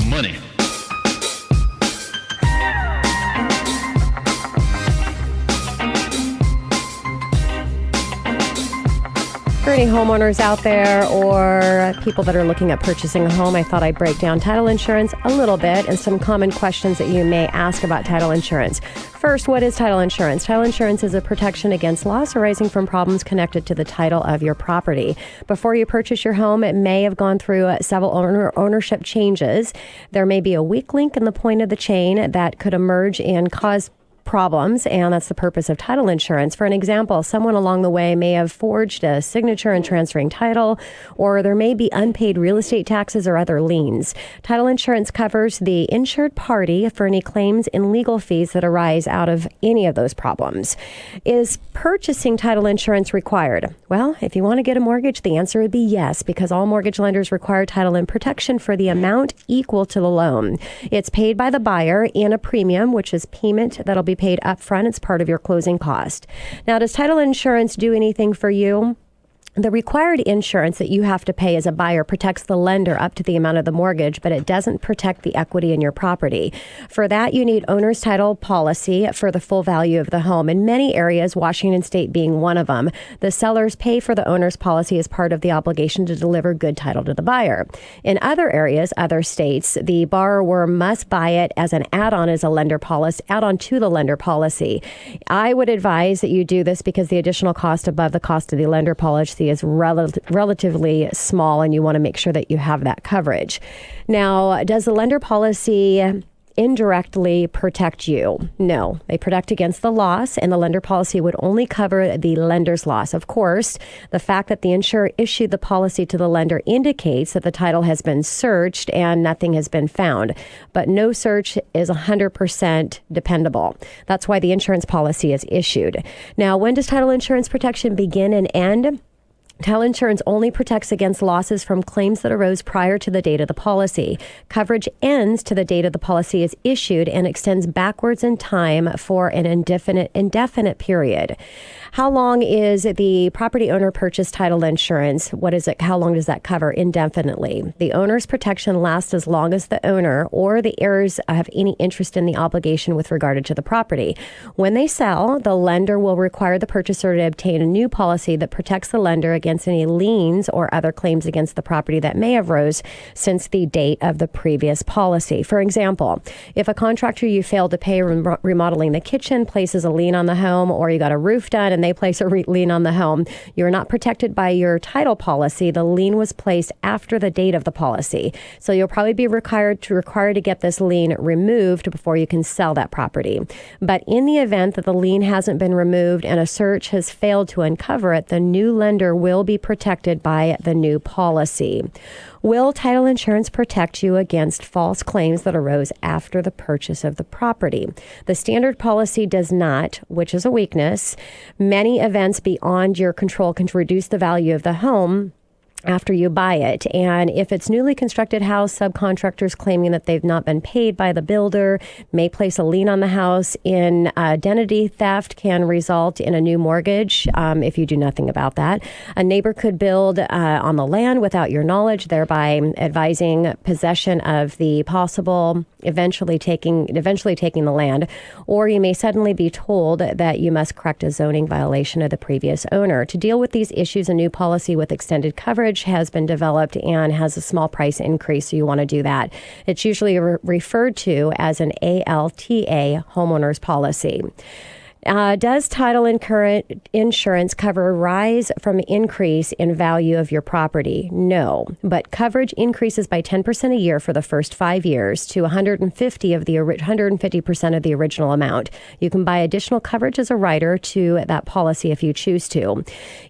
Money. For any homeowners out there or people that are looking at purchasing a home, I thought I'd break down title insurance a little bit and some common questions that you may ask about title insurance. First, what is title insurance? Title insurance is a protection against loss arising from problems connected to the title of your property. Before you purchase your home, it may have gone through several ownership changes. There may be a weak link in the point of the chain that could emerge and cause problems, and that's the purpose of title insurance. For an example, someone along the way may have forged a signature in transferring title, or there may be unpaid real estate taxes or other liens. Title insurance covers the insured party for any claims and legal fees that arise out of any of those problems. Is purchasing title insurance required? Well, if you want to get a mortgage, the answer would be yes, because all mortgage lenders require title and protection for the amount equal to the loan. It's paid by the buyer in a premium, which is payment that'll be paid up front. It's part of your closing cost. Now, does title insurance do anything for you? The required insurance that you have to pay as a buyer protects the lender up to the amount of the mortgage, but it doesn't protect the equity in your property. For that, you need owner's title policy for the full value of the home. In many areas, Washington State being one of them, the sellers pay for the owner's policy as part of the obligation to deliver good title to the buyer. In other areas, other states, the borrower must buy it as an add-on as a lender policy, add-on to the lender policy. I would advise that you do this because the additional cost above the cost of the lender policy is relatively small, and you want to make sure that you have that coverage. Now, does the lender policy indirectly protect you? No, they protect against the loss, and the lender policy would only cover the lender's loss. Of course, the fact that the insurer issued the policy to the lender indicates that the title has been searched and nothing has been found, but no search is 100% dependable. That's why the insurance policy is issued. Now, when does title insurance protection begin and end? Title insurance only protects against losses from claims that arose prior to the date of the policy. Coverage ends to the date of the policy is issued and extends backwards in time for an indefinite period. How long is the property owner purchase title insurance? What is it? How long does that cover? Indefinitely. The owner's protection lasts as long as the owner or the heirs have any interest in the obligation with regard to the property. When they sell, the lender will require the purchaser to obtain a new policy that protects the lender against any liens or other claims against the property that may have arose since the date of the previous policy. For example, if a contractor you failed to pay remodeling the kitchen places a lien on the home, or you got a roof done and they place a lien on the home, you're not protected by your title policy. The lien was placed after the date of the policy. So you'll probably be required to get this lien removed before you can sell that property. But in the event that the lien hasn't been removed and a search has failed to uncover it, the new lender will be protected by the new policy. Will title insurance protect you against false claims that arose after the purchase of the property? The standard policy does not, which is a weakness. Many events beyond your control can reduce the value of the home after you buy it. And if it's newly constructed house, subcontractors claiming that they've not been paid by the builder may place a lien on the house. In identity theft can result in a new mortgage if you do nothing about that. A neighbor could build on the land without your knowledge, thereby advising possession of the possible eventually taking the land. Or you may suddenly be told that you must correct a zoning violation of the previous owner. To deal with these issues, a new policy with extended coverage has been developed and has a small price increase, so you want to do that. It's usually referred to as an ALTA homeowner's policy. Does title insurance cover rise from increase in value of your property? No, but coverage increases by 10% a year for the first 5 years to 150% of the original amount. You can buy additional coverage as a rider to that policy if you choose to.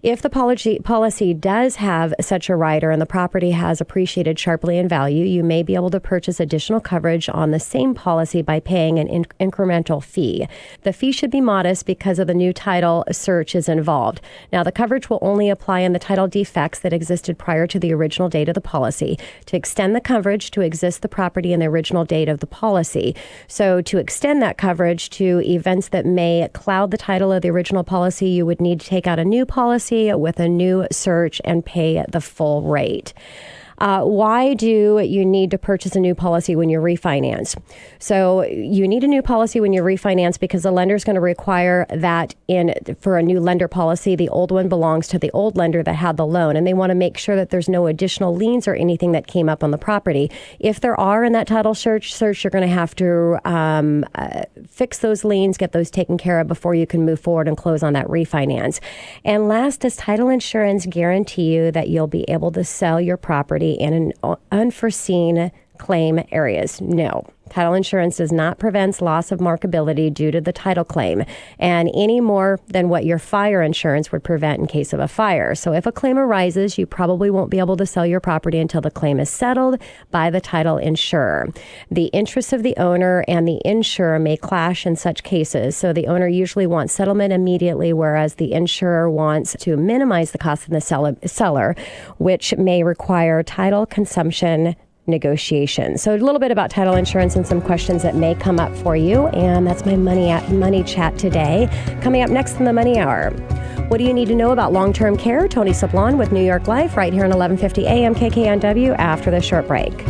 If the policy does have such a rider and the property has appreciated sharply in value, you may be able to purchase additional coverage on the same policy by paying an incremental fee. The fee should be modest because of the new title search is involved. Now, the coverage will only apply in the title defects that existed prior to the original date of the policy. To extend the coverage to exist the property in the original date of the policy. So to extend that coverage to events that may cloud the title of the original policy, you would need to take out a new policy with a new search and pay the full rate. Why do you need to purchase a new policy when you refinance? So you need a new policy when you refinance because the lender is going to require that for a new lender policy, the old one belongs to the old lender that had the loan, and they want to make sure that there's no additional liens or anything that came up on the property. If there are in that title search, you're going to have to fix those liens, get those taken care of before you can move forward and close on that refinance. And last, does title insurance guarantee you that you'll be able to sell your property in an unforeseen claim areas? No. Title insurance does not prevent loss of markability due to the title claim, and any more than what your fire insurance would prevent in case of a fire. So if a claim arises, you probably won't be able to sell your property until the claim is settled by the title insurer. The interests of the owner and the insurer may clash in such cases. So the owner usually wants settlement immediately, whereas the insurer wants to minimize the cost of the seller, which may require title consumption negotiation. So a little bit about title insurance and some questions that may come up for you. And that's my money chat today. Coming up next in the Money Hour. What do you need to know about long-term care? Tony Sablon with New York Life right here on 1150 AM KKNW after this short break.